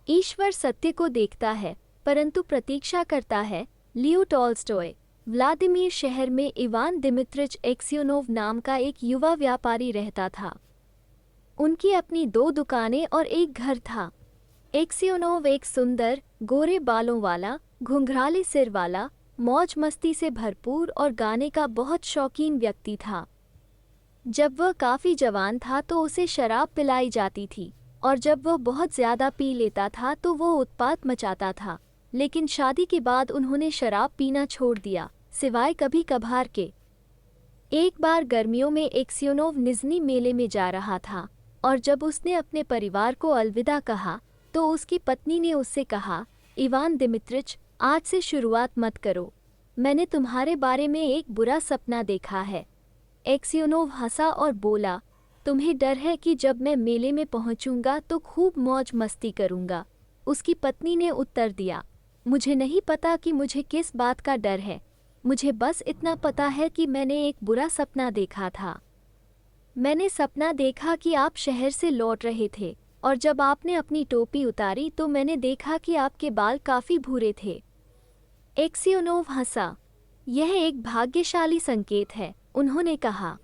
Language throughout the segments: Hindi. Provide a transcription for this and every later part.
ईश्वर सत्य को देखता है परंतु प्रतीक्षा करता है। Leo Tolstoy. व्लादिमीर शहर में इवान दिमित्रिच एक्सियोनोव नाम का एक युवा व्यापारी रहता था। उनकी अपनी 2 दुकानें और एक घर था। एक्सियोनोव एक सुंदर, गोरे बालों वाला, घुंघराले सिर वाला, मौज मस्ती से भरपूर और गाने का बहुत शौकीन व्यक्ति था। जब वह काफ़ी जवान था तो उसे शराब पिलाई जाती थी और जब वह बहुत ज़्यादा पी लेता था तो वो उत्पात मचाता था। लेकिन शादी के बाद उन्होंने शराब पीना छोड़ दिया, सिवाय कभी कभार के। एक बार गर्मियों में एक्सियोनोव निज़्नी मेले में जा रहा था और जब उसने अपने परिवार को अलविदा कहा तो उसकी पत्नी ने उससे कहा, इवान दिमित्रिच, आज से शुरुआत मत करो। मैंने तुम्हारे बारे में एक बुरा सपना देखा है। एक्सियोनोव हंसा और बोला, तुम्हें डर है कि जब मैं मेले में पहुंचूंगा तो खूब मौज मस्ती करूंगा। उसकी पत्नी ने उत्तर दिया, मुझे नहीं पता कि मुझे किस बात का डर है, मुझे बस इतना पता है कि मैंने एक बुरा सपना देखा था। मैंने सपना देखा कि आप शहर से लौट रहे थे और जब आपने अपनी टोपी उतारी तो मैंने देखा कि आपके बाल काफ़ी भूरे थे। एक्सियोनोव हंसा। यह एक भाग्यशाली संकेत है, उन्होंने कहा।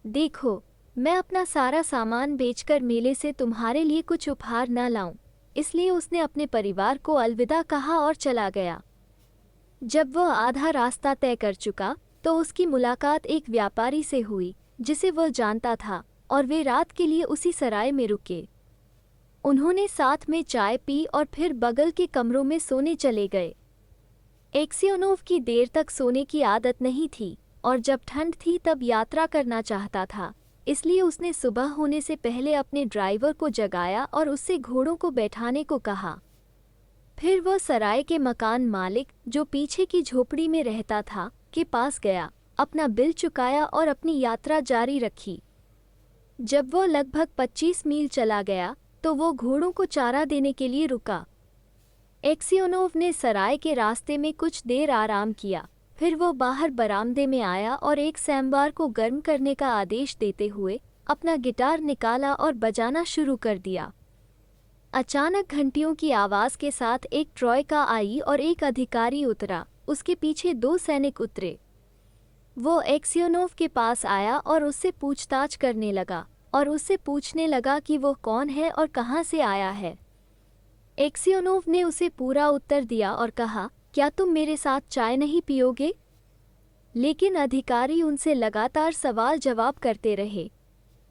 देखो, मैं अपना सारा सामान बेचकर मेले से तुम्हारे लिए कुछ उपहार न लाऊं, इसलिए उसने अपने परिवार को अलविदा कहा और चला गया। जब वह आधा रास्ता तय कर चुका तो उसकी मुलाकात एक व्यापारी से हुई जिसे वह जानता था और वे रात के लिए उसी सराय में रुके। उन्होंने साथ में चाय पी और फिर बगल के कमरों में सोने चले गए। एक्सियोनोव की देर तक सोने की आदत नहीं थी और जब ठंड थी तब यात्रा करना चाहता था, इसलिए उसने सुबह होने से पहले अपने ड्राइवर को जगाया और उससे घोड़ों को बैठाने को कहा। फिर वह सराय के मकान मालिक, जो पीछे की झोपड़ी में रहता था, के पास गया, अपना बिल चुकाया और अपनी यात्रा जारी रखी। जब वह लगभग 25 मील चला गया तो वो घोड़ों को चारा देने के लिए रुका। एक्सियोनोव ने सराय के रास्ते में कुछ देर आराम किया, फिर वो बाहर बरामदे में आया और एक सैम्बार को गर्म करने का आदेश देते हुए अपना गिटार निकाला और बजाना शुरू कर दिया। अचानक घंटियों की आवाज़ के साथ एक ट्रॉयका आई और एक अधिकारी उतरा, उसके पीछे 2 सैनिक उतरे। वो एक्सियोनोव के पास आया और उससे पूछताछ करने लगा और उससे पूछने लगा कि वो कौन है और कहाँ से आया है। एक्सियोनोव ने उसे पूरा उत्तर दिया और कहा, क्या तुम मेरे साथ चाय नहीं पियोगे? लेकिन अधिकारी उनसे लगातार सवाल जवाब करते रहे।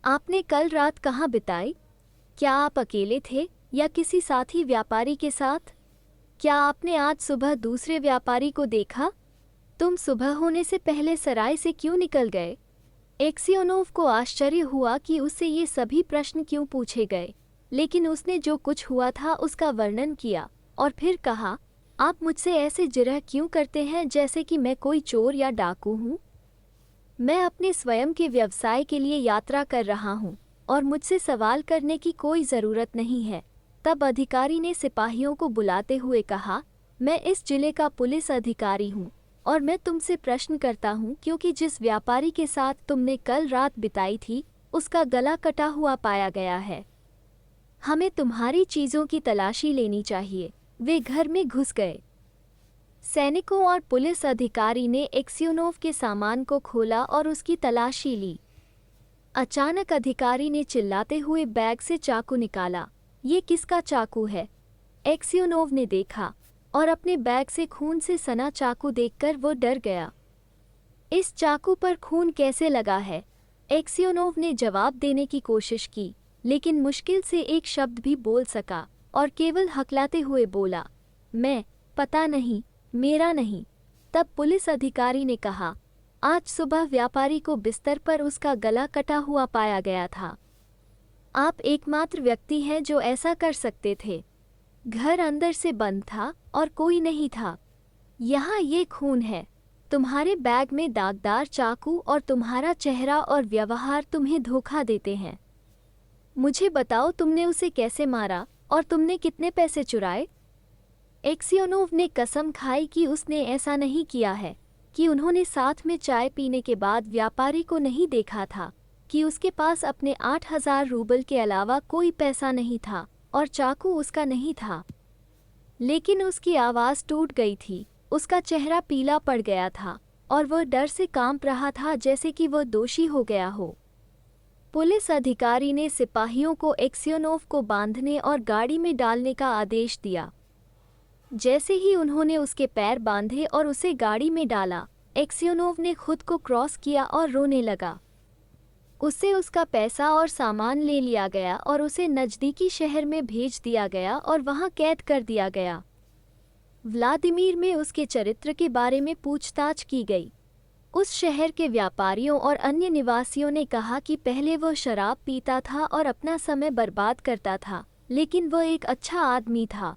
आपने कल रात कहाँ बिताई? क्या आप अकेले थे या किसी साथी व्यापारी के साथ? क्या आपने आज सुबह दूसरे व्यापारी को देखा? तुम सुबह होने से पहले सराय से क्यों निकल गए? एक्सियोनोव को आश्चर्य हुआ कि उससे ये सभी प्रश्न क्यों पूछे गए, लेकिन उसने जो कुछ हुआ था उसका वर्णन किया और फिर कहा, आप मुझसे ऐसे जिरह क्यों करते हैं जैसे कि मैं कोई चोर या डाकू हूँ? मैं अपने स्वयं के व्यवसाय के लिए यात्रा कर रहा हूँ और मुझसे सवाल करने की कोई ज़रूरत नहीं है। तब अधिकारी ने सिपाहियों को बुलाते हुए कहा, मैं इस जिले का पुलिस अधिकारी हूँ और मैं तुमसे प्रश्न करता हूँ क्योंकि जिस व्यापारी के साथ तुमने कल रात बिताई थी उसका गला कटा हुआ पाया गया है। हमें तुम्हारी चीज़ों की तलाशी लेनी चाहिए। वे घर में घुस गए। सैनिकों और पुलिस अधिकारी ने एक्सियोनोव के सामान को खोला और उसकी तलाशी ली। अचानक अधिकारी ने चिल्लाते हुए बैग से चाकू निकाला। ये किसका चाकू है? एक्सियोनोव ने देखा और अपने बैग से खून से सना चाकू देखकर वो डर गया। इस चाकू पर खून कैसे लगा है? एक्सियोनोव ने जवाब देने की कोशिश की, लेकिन मुश्किल से एक शब्द भी बोल सका और केवल हकलाते हुए बोला, मैं, पता नहीं, मेरा नहीं। तब पुलिस अधिकारी ने कहा, आज सुबह व्यापारी को बिस्तर पर उसका गला कटा हुआ पाया गया था। आप एकमात्र व्यक्ति हैं जो ऐसा कर सकते थे। घर अंदर से बंद था और कोई नहीं था। यहाँ ये खून है, तुम्हारे बैग में दागदार चाकू और तुम्हारा चेहरा और व्यवहार तुम्हें धोखा देते हैं। मुझे बताओ, तुमने उसे कैसे मारा और तुमने कितने पैसे चुराए? एक्सियोनोव ने कसम खाई कि उसने ऐसा नहीं किया है, कि उन्होंने साथ में चाय पीने के बाद व्यापारी को नहीं देखा था, कि उसके पास अपने 8,000 रूबल के अलावा कोई पैसा नहीं था और चाकू उसका नहीं था। लेकिन उसकी आवाज़ टूट गई थी, उसका चेहरा पीला पड़ गया था और वह डर से कांप रहा था जैसे कि वह दोषी हो गया हो। पुलिस अधिकारी ने सिपाहियों को एक्सियोनोव को बांधने और गाड़ी में डालने का आदेश दिया। जैसे ही उन्होंने उसके पैर बांधे और उसे गाड़ी में डाला, एक्सियोनोव ने खुद को क्रॉस किया और रोने लगा। उससे उसका पैसा और सामान ले लिया गया और उसे नज़दीकी शहर में भेज दिया गया और वहां कैद कर दिया गया। व्लादिमीर में उसके चरित्र के बारे में पूछताछ की गई। उस शहर के व्यापारियों और अन्य निवासियों ने कहा कि पहले वह शराब पीता था और अपना समय बर्बाद करता था, लेकिन वह एक अच्छा आदमी था।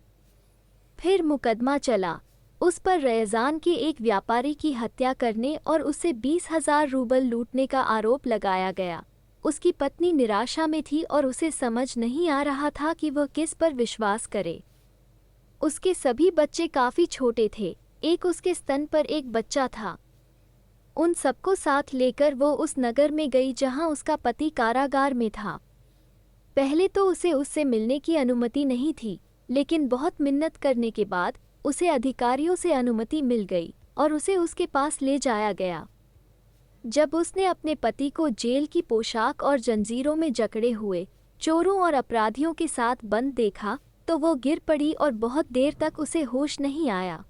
फिर मुकदमा चला। उस पर रयजान के एक व्यापारी की हत्या करने और उससे 20,000 रूबल लूटने का आरोप लगाया गया। उसकी पत्नी निराशा में थी और उसे समझ नहीं आ रहा था कि वह किस पर विश्वास करे। उसके सभी बच्चे काफ़ी छोटे थे, एक उसके स्तन पर एक बच्चा था। उन सबको साथ लेकर वो उस नगर में गई जहां उसका पति कारागार में था। पहले तो उसे उससे मिलने की अनुमति नहीं थी, लेकिन बहुत मिन्नत करने के बाद उसे अधिकारियों से अनुमति मिल गई और उसे उसके पास ले जाया गया। जब उसने अपने पति को जेल की पोशाक और जंजीरों में जकड़े हुए चोरों और अपराधियों के साथ बंद देखा तो वो गिर पड़ी और बहुत देर तक उसे होश नहीं आया।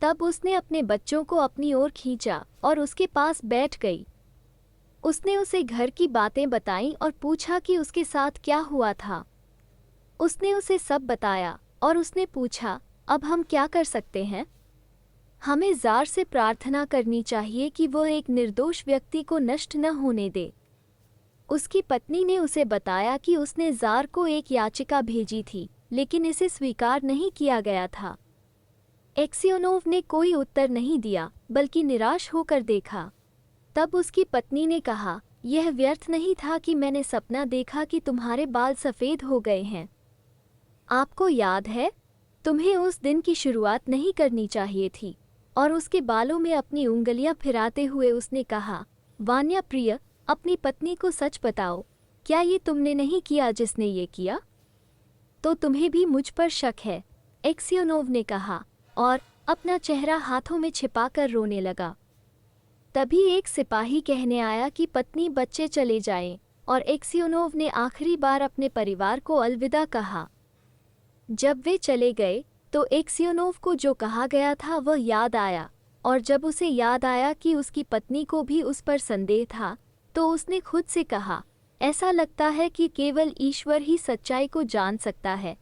तब उसने अपने बच्चों को अपनी ओर खींचा और उसके पास बैठ गई। उसने उसे घर की बातें बताईं और पूछा कि उसके साथ क्या हुआ था। उसने उसे सब बताया और उसने पूछा, अब हम क्या कर सकते हैं? हमें ज़ार से प्रार्थना करनी चाहिए कि वो एक निर्दोष व्यक्ति को नष्ट न होने दे। उसकी पत्नी ने उसे बताया कि उसने ज़ार को एक याचिका भेजी थी, लेकिन इसे स्वीकार नहीं किया गया था। एक्सियोनोव ने कोई उत्तर नहीं दिया, बल्कि निराश होकर देखा। तब उसकी पत्नी ने कहा, यह व्यर्थ नहीं था कि मैंने सपना देखा कि तुम्हारे बाल सफ़ेद हो गए हैं। आपको याद है? तुम्हें उस दिन की शुरुआत नहीं करनी चाहिए थी। और उसके बालों में अपनी उंगलियां फिराते हुए उसने कहा, वान्या प्रिय, अपनी पत्नी को सच बताओ, क्या ये तुमने नहीं किया जिसने ये किया? तो तुम्हें भी मुझ पर शक है, एक्सियोनोव ने कहा और अपना चेहरा हाथों में छिपाकर रोने लगा। तभी एक सिपाही कहने आया कि पत्नी बच्चे चले जाएं, और एक्सियोनोव ने आखिरी बार अपने परिवार को अलविदा कहा। जब वे चले गए तो एक्सियोनोव को जो कहा गया था वह याद आया, और जब उसे याद आया कि उसकी पत्नी को भी उस पर संदेह था, तो उसने खुद से कहा, ऐसा लगता है कि केवल ईश्वर ही सच्चाई को जान सकता है।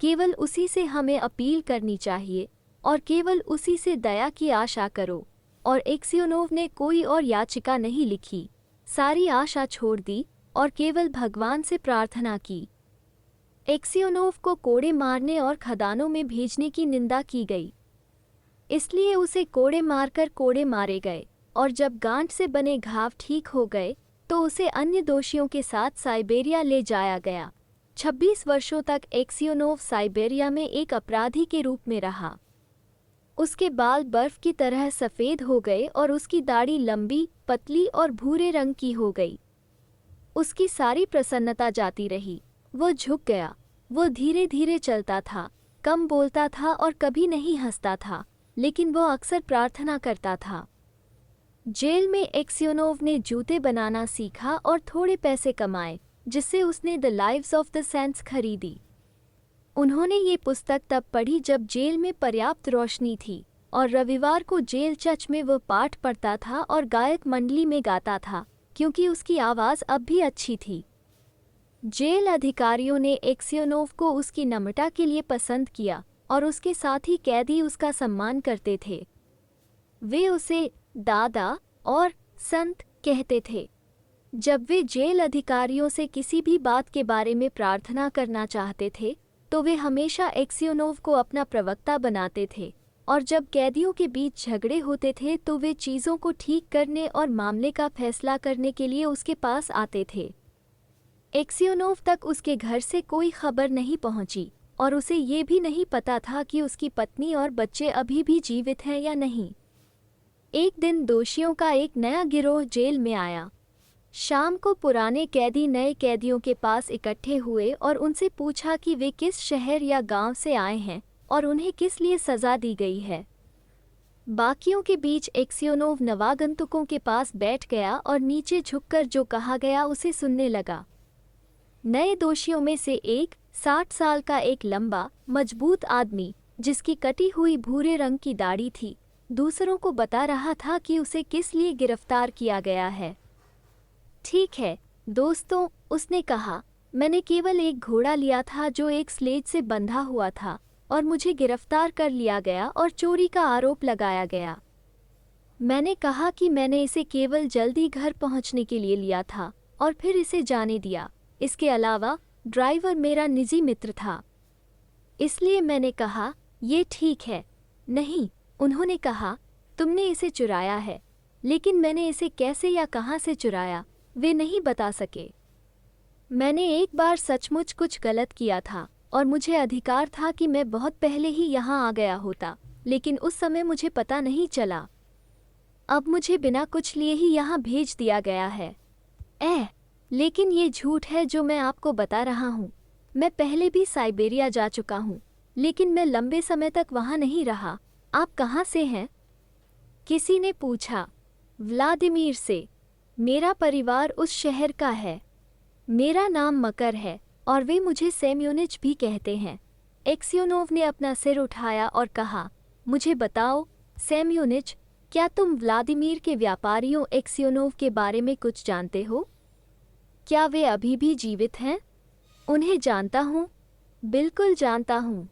केवल उसी से हमें अपील करनी चाहिए और केवल उसी से दया की आशा करो। और एक्सियोनोव ने कोई और याचिका नहीं लिखी, सारी आशा छोड़ दी और केवल भगवान से प्रार्थना की। एक्सियोनोव को कोड़े मारने और खदानों में भेजने की निंदा की गई, इसलिए उसे कोड़े मारकर कोड़े मारे गए, और जब गांठ से बने घाव ठीक हो गए तो उसे अन्य दोषियों के साथ साइबेरिया ले जाया गया। 26 वर्षों तक एक्सियोनोव साइबेरिया में एक अपराधी के रूप में रहा। उसके बाल बर्फ की तरह सफ़ेद हो गए और उसकी दाढ़ी लंबी, पतली और भूरे रंग की हो गई। उसकी सारी प्रसन्नता जाती रही। वो झुक गया। वो धीरे धीरे चलता था, कम बोलता था और कभी नहीं हंसता था, लेकिन वो अक्सर प्रार्थना करता था। जेल में एक्सियोनोव ने जूते बनाना सीखा और थोड़े पैसे कमाए, जिससे उसने the lives of the saints खरीदी। उन्होंने ये पुस्तक तब पढ़ी जब जेल में पर्याप्त रोशनी थी, और रविवार को जेल चर्च में वह पाठ पढ़ता था और गायक मंडली में गाता था, क्योंकि उसकी आवाज़ अब भी अच्छी थी। जेल अधिकारियों ने एक्सियोनोव को उसकी नम्रता के लिए पसंद किया और उसके साथ ही कैदी उसका सम्मान करते थे। वे उसे दादा और संत कहते थे। जब वे जेल अधिकारियों से किसी भी बात के बारे में प्रार्थना करना चाहते थे तो वे हमेशा एक्सियोनोव को अपना प्रवक्ता बनाते थे, और जब कैदियों के बीच झगड़े होते थे तो वे चीज़ों को ठीक करने और मामले का फैसला करने के लिए उसके पास आते थे। एक्सियोनोव तक उसके घर से कोई खबर नहीं पहुंची और उसे ये भी नहीं पता था कि उसकी पत्नी और बच्चे अभी भी जीवित हैं या नहीं। एक दिन दोषियों का एक नया गिरोह जेल में आया। शाम को पुराने कैदी नए कैदियों के पास इकट्ठे हुए और उनसे पूछा कि वे किस शहर या गांव से आए हैं और उन्हें किस लिए सज़ा दी गई है। बाकियों के बीच एक्सियोनोव नवागंतुकों के पास बैठ गया और नीचे झुककर जो कहा गया उसे सुनने लगा। नए दोषियों में से एक 60 साल का एक लंबा मजबूत आदमी जिसकी कटी हुई भूरे रंग की दाढ़ी थी, दूसरों को बता रहा था कि उसे किस लिए गिरफ्तार किया गया है। ठीक है दोस्तों, उसने कहा, मैंने केवल एक घोड़ा लिया था जो एक स्लेज से बंधा हुआ था और मुझे गिरफ्तार कर लिया गया और चोरी का आरोप लगाया गया। मैंने कहा कि मैंने इसे केवल जल्दी घर पहुंचने के लिए लिया था और फिर इसे जाने दिया। इसके अलावा ड्राइवर मेरा निजी मित्र था, इसलिए मैंने कहा ये ठीक है। नहीं, उन्होंने कहा, तुमने इसे चुराया है, लेकिन मैंने इसे कैसे या कहाँ से चुराया वे नहीं बता सके। मैंने एक बार सचमुच कुछ गलत किया था और मुझे अधिकार था कि मैं बहुत पहले ही यहाँ आ गया होता, लेकिन उस समय मुझे पता नहीं चला। अब मुझे बिना कुछ लिए ही यहाँ भेज दिया गया है। लेकिन ये झूठ है जो मैं आपको बता रहा हूँ। मैं पहले भी साइबेरिया जा चुका हूँ, लेकिन मैं लंबे समय तक वहाँ नहीं रहा। आप कहाँ से हैं? किसी ने पूछा। व्लादिमीर से। मेरा परिवार उस शहर का है। मेरा नाम मकर है और वे मुझे सेम्योनिच भी कहते हैं। एक्सियोनोव ने अपना सिर उठाया और कहा, मुझे बताओ सेम्योनिच, क्या तुम व्लादिमीर के व्यापारियों एक्सियोनोव के बारे में कुछ जानते हो? क्या वे अभी भी जीवित हैं? उन्हें जानता हूँ, बिल्कुल जानता हूँ।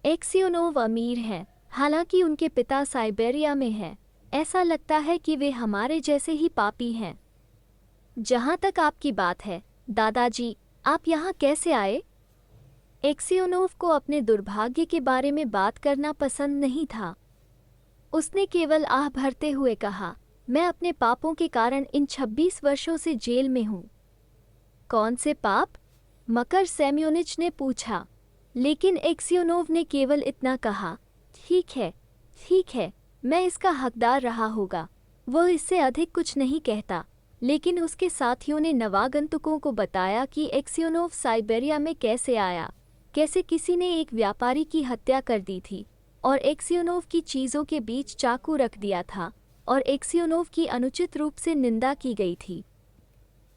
एक्सियोनोव अमीर हैं, हालांकि उनके पिता साइबेरिया में हैं। ऐसा लगता है कि वे हमारे जैसे ही पापी हैं। जहाँ तक आपकी बात है, दादाजी, आप यहाँ कैसे आए? एक्सियोनोव को अपने दुर्भाग्य के बारे में बात करना पसंद नहीं था। उसने केवल आह भरते हुए कहा, मैं अपने पापों के कारण इन 26 वर्षों से जेल में हूँ। कौन से पाप? मकर सेम्योनिच ने पूछा। लेकिन एक्सियोनोव ने केवल इतना कहा, ठीक है, मैं इसका हकदार रहा होगा। वो इससे अधिक कुछ नहीं कहता। लेकिन उसके साथियों ने नवागंतुकों को बताया कि एक्सियोनोव साइबेरिया में कैसे आया, कैसे किसी ने एक व्यापारी की हत्या कर दी थी और एक्सियोनोव की चीज़ों के बीच चाकू रख दिया था और एक्सियोनोव की अनुचित रूप से निंदा की गई थी।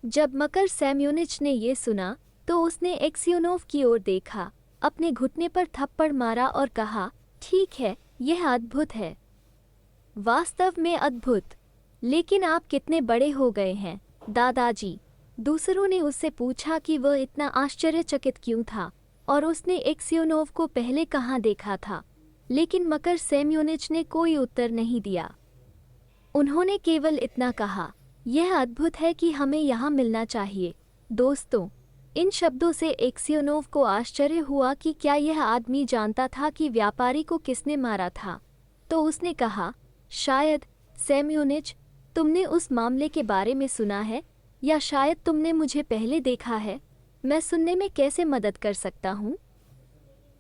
जब मकर सेम्योनिच ने ये सुना तो उसने एक्सियोनोव की ओर देखा, अपने घुटने पर थप्पड़ मारा और कहा, ठीक है, यह अद्भुत है, वास्तव में अद्भुत। लेकिन आप कितने बड़े हो गए हैं, दादाजी? दूसरों ने उससे पूछा कि वह इतना आश्चर्यचकित क्यों था और उसने एक्सियोनोव को पहले कहाँ देखा था। लेकिन मकर सेम्योनिच ने कोई उत्तर नहीं दिया। उन्होंने केवल इतना कहा, यह अद्भुत है कि हमें यहाँ मिलना चाहिए। दोस्तों, इन शब्दों से एक्सियोनोव को आश्चर्य हुआ कि क्या यह आदमी जानता था कि व्यापारी को किसने मारा था। तो उसने कहा, शायद सेम्योनिच, तुमने उस मामले के बारे में सुना है, या शायद तुमने मुझे पहले देखा है। मैं सुनने में कैसे मदद कर सकता हूँ?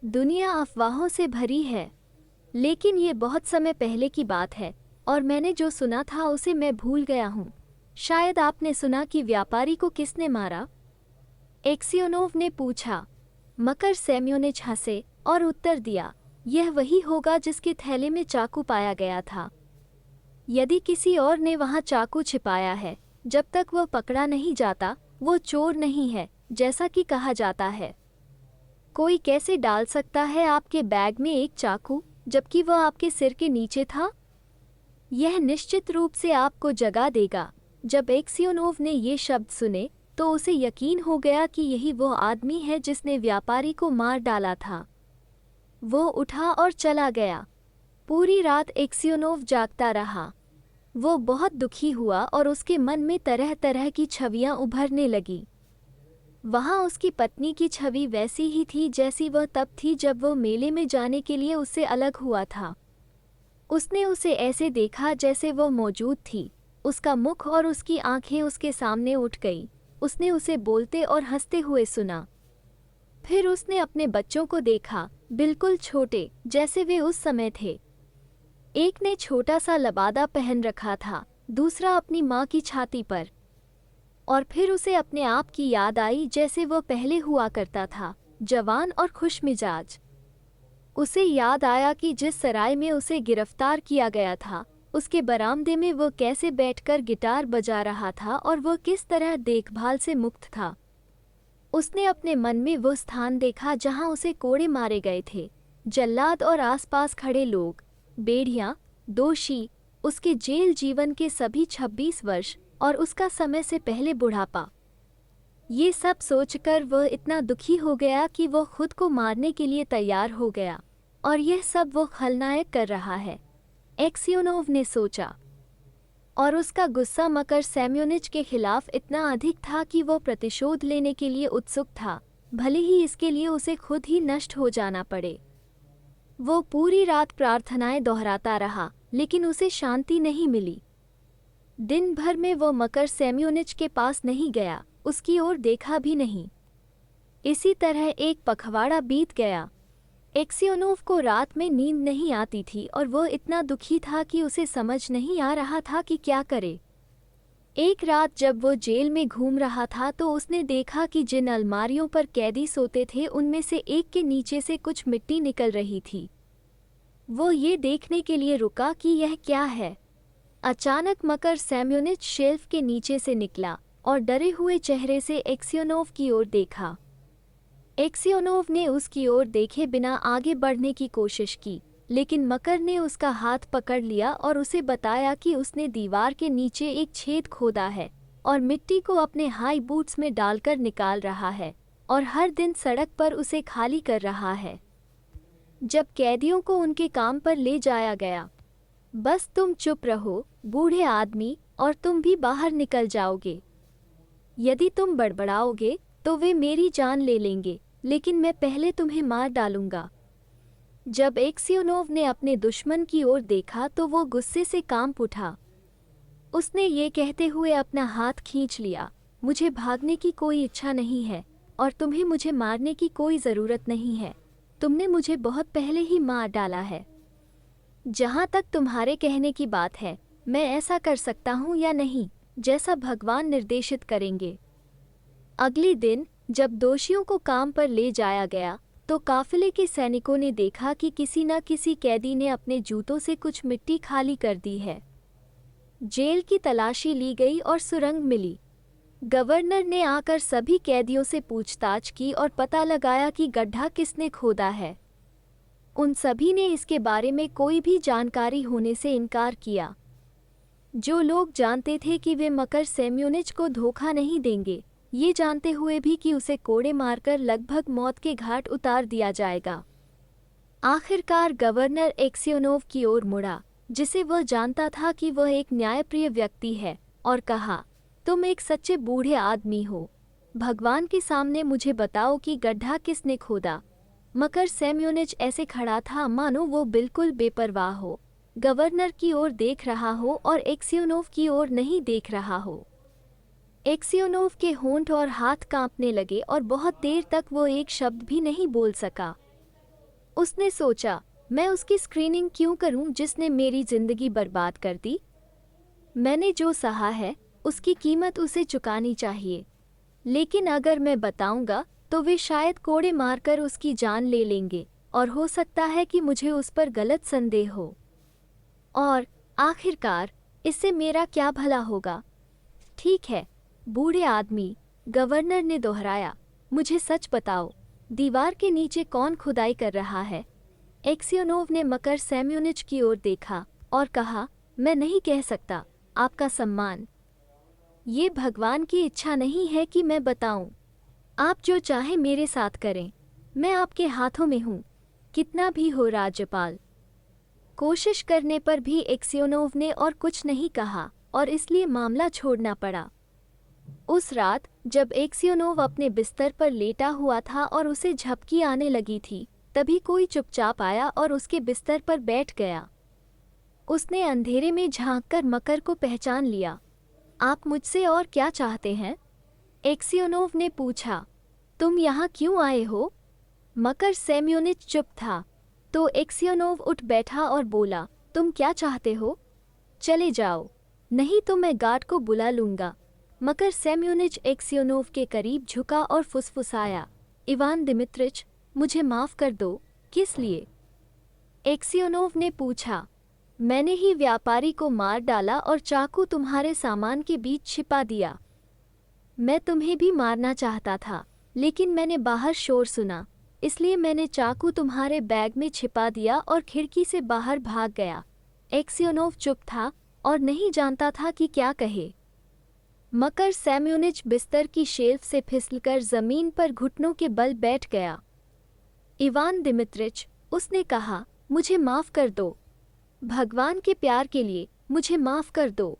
दुनिया अफवाहों से भरी है, लेकिन ये बहुत समय पहले की बात है और मैंने जो सुना था उसे मैं भूल गया हूँ। शायद आपने सुना कि व्यापारी को किसने मारा? एक्सियोनोव ने पूछा। मकर सेम्योनिच हंसे और उत्तर दिया, यह वही होगा जिसके थैले में चाकू पाया गया था। यदि किसी और ने वहाँ चाकू छिपाया है, जब तक वह पकड़ा नहीं जाता, वो चोर नहीं है, जैसा कि कहा जाता है। कोई कैसे डाल सकता है आपके बैग में एक चाकू, जबकि वह आपके सिर के नीचे था? यह निश्चित रूप से आपको जगा देगा। जब एक्सियोनोव ने ये शब्द सुने तो उसे यकीन हो गया कि यही वो आदमी है जिसने व्यापारी को मार डाला था। वो उठा और चला गया। पूरी रात एक्सियोनोव जागता रहा। वो बहुत दुखी हुआ और उसके मन में तरह तरह की छवियां उभरने लगी। वहाँ उसकी पत्नी की छवि वैसी ही थी जैसी वह तब थी जब वो मेले में जाने के लिए उससे अलग हुआ था। उसने उसे ऐसे देखा जैसे वो मौजूद थी। उसका मुख और उसकी आंखें उसके सामने उठ गई। उसने उसे बोलते और हंसते हुए सुना। फिर उसने अपने बच्चों को देखा, बिल्कुल छोटे जैसे वे उस समय थे। एक ने छोटा सा लबादा पहन रखा था, दूसरा अपनी माँ की छाती पर। और फिर उसे अपने आप की याद आई जैसे वह पहले हुआ करता था, जवान और खुशमिजाज। उसे याद आया कि जिस सराय में उसे गिरफ्तार किया गया था, उसके बरामदे में वह कैसे बैठकर गिटार बजा रहा था और वह किस तरह देखभाल से मुक्त था। उसने अपने मन में वो स्थान देखा जहां उसे कोड़े मारे गए थे, जल्लाद और आसपास खड़े लोग, बेड़ियां, दोषी, उसके जेल जीवन के सभी 26 वर्ष और उसका समय से पहले बुढ़ापा। ये सब सोचकर वह इतना दुखी हो गया कि वह खुद को मारने के लिए तैयार हो गया, और यह सब वो खलनायक कर रहा है, एक्सियोनोव ने सोचा। और उसका गुस्सा मकर सेम्योनिच के खिलाफ इतना अधिक था कि वो प्रतिशोध लेने के लिए उत्सुक था, भले ही इसके लिए उसे खुद ही नष्ट हो जाना पड़े। वो पूरी रात प्रार्थनाएं दोहराता रहा, लेकिन उसे शांति नहीं मिली। दिन भर में वो मकर सेम्योनिच के पास नहीं गया, उसकी ओर देखा भी नहीं। इसी तरह एक पखवाड़ा बीत गया। एक्सियोनोव को रात में नींद नहीं आती थी और वह इतना दुखी था कि उसे समझ नहीं आ रहा था कि क्या करे। एक रात जब वो जेल में घूम रहा था तो उसने देखा कि जिन अलमारियों पर कैदी सोते थे उनमें से एक के नीचे से कुछ मिट्टी निकल रही थी। वो ये देखने के लिए रुका कि यह क्या है। अचानक मकर सेम्योनिच शेल्फ के नीचे से निकला और डरे हुए चेहरे से एक्सियोनोव की ओर देखा। एक्सियोनोव ने उसकी ओर देखे बिना आगे बढ़ने की कोशिश की, लेकिन मकर ने उसका हाथ पकड़ लिया और उसे बताया कि उसने दीवार के नीचे एक छेद खोदा है और मिट्टी को अपने हाई बूट्स में डालकर निकाल रहा है और हर दिन सड़क पर उसे खाली कर रहा है। जब कैदियों को उनके काम पर ले जाया गया, बस तुम चुप रहो बूढ़े आदमी और तुम भी बाहर निकल जाओगे। यदि तुम बड़बड़ाओगे तो वे मेरी जान ले लेंगे, लेकिन मैं पहले तुम्हें मार डालूंगा। जब एक्सियोनोव ने अपने दुश्मन की ओर देखा तो वो गुस्से से कांप उठा। उसने ये कहते हुए अपना हाथ खींच लिया, मुझे भागने की कोई इच्छा नहीं है और तुम्हें मुझे मारने की कोई ज़रूरत नहीं है। तुमने मुझे बहुत पहले ही मार डाला है। जहाँ तक तुम्हारे कहने की बात है, मैं ऐसा कर सकता हूँ या नहीं, जैसा भगवान निर्देशित करेंगे। अगले दिन जब दोषियों को काम पर ले जाया गया तो काफिले के सैनिकों ने देखा कि किसी न किसी कैदी ने अपने जूतों से कुछ मिट्टी खाली कर दी है। जेल की तलाशी ली गई और सुरंग मिली। गवर्नर ने आकर सभी कैदियों से पूछताछ की और पता लगाया कि गड्ढा किसने खोदा है। उन सभी ने इसके बारे में कोई भी जानकारी होने से इनकार किया। जो लोग जानते थे कि वे मकर सेम्योनिच को धोखा नहीं देंगे, ये जानते हुए भी कि उसे कोड़े मारकर लगभग मौत के घाट उतार दिया जाएगा। आखिरकार गवर्नर एक्सियोनोव की ओर मुड़ा, जिसे वह जानता था कि वह एक न्यायप्रिय व्यक्ति है, और कहा, तुम एक सच्चे बूढ़े आदमी हो। भगवान के सामने मुझे बताओ कि गड्ढा किसने खोदा। मकर सेम्योनिच ऐसे खड़ा था मानो वो बिल्कुल बेपरवाह हो, गवर्नर की ओर देख रहा हो और एक्सियोनोव की ओर नहीं देख रहा हो। एक्सियोनोव के होंठ और हाथ कांपने लगे और बहुत देर तक वो एक शब्द भी नहीं बोल सका। उसने सोचा, मैं उसकी स्क्रीनिंग क्यों करूं जिसने मेरी जिंदगी बर्बाद कर दी। मैंने जो सहा है उसकी कीमत उसे चुकानी चाहिए, लेकिन अगर मैं बताऊंगा तो वे शायद कोड़े मारकर उसकी जान ले लेंगे और हो सकता है कि मुझे उस पर गलत संदेह हो। और आखिरकार इससे मेरा क्या भला होगा। ठीक है बूढ़े आदमी, गवर्नर ने दोहराया, मुझे सच बताओ, दीवार के नीचे कौन खुदाई कर रहा है। एक्सियोनोव ने मकर सेम्योनिच की ओर देखा और कहा, मैं नहीं कह सकता, आपका सम्मान। ये भगवान की इच्छा नहीं है कि मैं बताऊं। आप जो चाहे मेरे साथ करें, मैं आपके हाथों में हूं, कितना भी हो राज्यपाल। कोशिश करने पर भी एक्सियोनोव ने और कुछ नहीं कहा और इसलिए मामला छोड़ना पड़ा। उस रात जब एक्सियोनोव अपने बिस्तर पर लेटा हुआ था और उसे झपकी आने लगी थी, तभी कोई चुपचाप आया और उसके बिस्तर पर बैठ गया। उसने अंधेरे में झांककर मकर को पहचान लिया। आप मुझसे और क्या चाहते हैं? एक्सियोनोव ने पूछा। तुम यहाँ क्यों आए हो? मकर सेम्योनिच चुप था, तो एक्सियोनोव उठ बैठा और बोला, तुम क्या चाहते हो? चले जाओ, नहीं तो मैं गार्ड को बुला लूंगा। मकर सेम्योनिच एक्सियोनोव के करीब झुका और फुसफुसाया, इवान दिमित्रिच, मुझे माफ़ कर दो। किस लिए? एक्सियोनोव ने पूछा। मैंने ही व्यापारी को मार डाला और चाकू तुम्हारे सामान के बीच छिपा दिया। मैं तुम्हें भी मारना चाहता था, लेकिन मैंने बाहर शोर सुना, इसलिए मैंने चाकू तुम्हारे बैग में छिपा दिया और खिड़की से बाहर भाग गया। एक्सियोनोव चुप था और नहीं जानता था कि क्या कहे। मकर सेम्योनिच बिस्तर की शेल्फ से फिसलकर जमीन पर घुटनों के बल बैठ गया। इवान दिमित्रिच, उसने कहा, मुझे माफ़ कर दो। भगवान के प्यार के लिए मुझे माफ़ कर दो।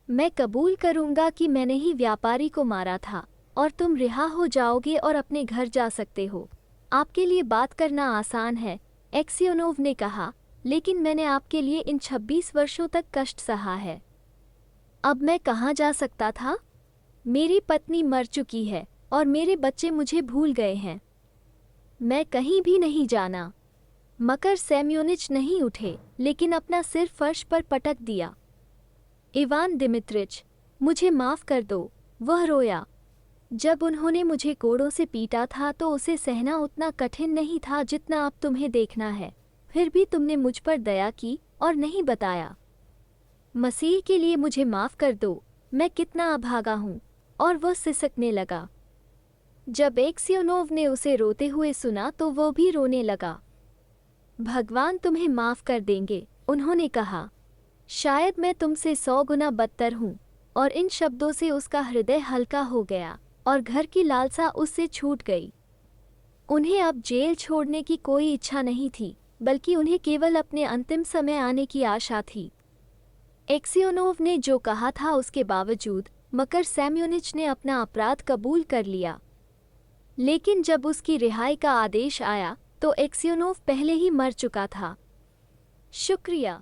मैं कबूल करूंगा कि मैंने ही व्यापारी को मारा था और तुम रिहा हो जाओगे और अपने घर जा सकते हो। आपके लिए बात करना आसान है, एक्सियोनोव ने कहा, लेकिन मैंने आपके लिए इन 26 वर्षों तक कष्ट सहा है। अब मैं कहाँ जा सकता था? मेरी पत्नी मर चुकी है और मेरे बच्चे मुझे भूल गए हैं। मैं कहीं भी नहीं जाना। मकर सेम्योनिच नहीं उठे, लेकिन अपना सिर फर्श पर पटक दिया। इवान दिमित्रिच, मुझे माफ़ कर दो, वह रोया। जब उन्होंने मुझे कोड़ों से पीटा था तो उसे सहना उतना कठिन नहीं था जितना अब तुम्हें देखना है। फिर भी तुमने मुझ पर दया की और नहीं बताया। मसीह के लिए मुझे माफ़ कर दो, मैं कितना अभागा हूँ। और वह सिसकने लगा। जब एक्सियोनोव ने उसे रोते हुए सुना तो वो भी रोने लगा। भगवान तुम्हें माफ़ कर देंगे, उन्होंने कहा। शायद मैं तुमसे 100 गुना बदतर हूँ। और इन शब्दों से उसका हृदय हल्का हो गया और घर की लालसा उससे छूट गई। उन्हें अब जेल छोड़ने की कोई इच्छा नहीं थी, बल्कि उन्हें केवल अपने अंतिम समय आने की आशा थी। एक्सियोनोव ने जो कहा था उसके बावजूद मकर सेम्योनिच ने अपना अपराध कबूल कर लिया। लेकिन जब उसकी रिहाई का आदेश आया तो एक्सियोनोव पहले ही मर चुका था। शुक्रिया।